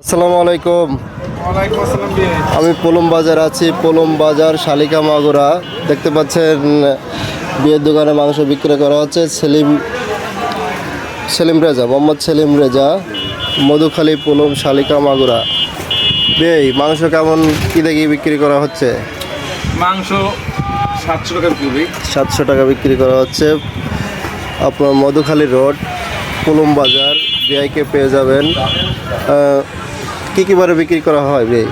আসসালামু আলাইকুম। ওয়ালাইকুম আসসালাম ভাই। আমি পলম বাজার আছি, পলম বাজার শালিকা মাগুরা। দেখতে পাচ্ছেন বিয়ের দোকানে মাংস বিক্রি করা হচ্ছে। সেলিম রেজা, মোহাম্মদ সেলিম রেজা, মধুখালী, পলম, শালিকা মাগুরা। বেই মাংস কেমন কী দেখি বিক্রি করা হচ্ছে? মাংস 700 টাকা কিলো। 700 টাকা বিক্রি করা হচ্ছে। আপনার মধুখালী রোড, পলম বাজার, বিআইকে পেয়ে যাবেন। কী কী বারে বিক্রি করা হয় বেই?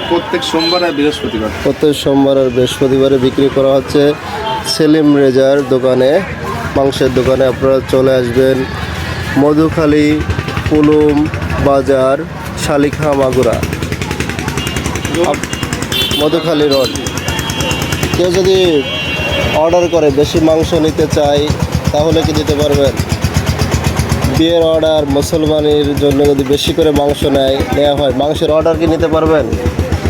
প্রত্যেক সোমবার আর বৃহস্পতিবার। প্রত্যেক সোমবার আর বৃহস্পতিবারে বিক্রি করা হচ্ছে সেলিম রেজার দোকানে, মাংসের দোকানে। আপনারা চলে আসবেন মধুখালী, পলম বাজার, শালিকা মাগুরা, মধুখালী রোড। কেউ যদি অর্ডার করে বেশি মাংস নিতে চায় তাহলে কি দিতে পারবেন? বিয়ের অর্ডার, মুসলমানের জন্য যদি বেশি করে মাংস নেওয়া হয়, মাংসের অর্ডার কি নিতে পারবেন?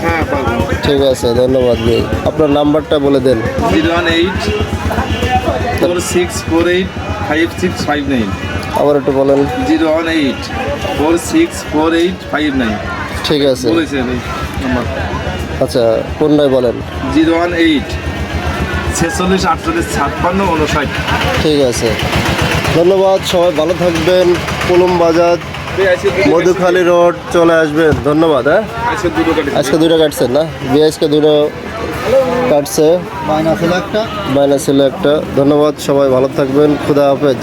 হ্যাঁ পারবো। ঠিক আছে, ধন্যবাদ ভাই। আপনার নাম্বারটা বলে দেন। 01846485659। আবার একটু বলেন। 01846485659। ঠিক আছে, বলেছেন এই নাম্বার। আচ্ছা কোনটাই বলেন। 01846485659। ঠিক আছে, ধন্যবাদ। সবাই ভালো থাকবেন। পলম বাজার, মধুখালী রোড চলে আসবেন। ধন্যবাদ। হ্যাঁ, আজকে দুটো কাটছেন না? বিএসকে দুটো কাটছে, বায়না ছিল একটা। ধন্যবাদ, সবাই ভালো থাকবেন। খুদা হাফেজ।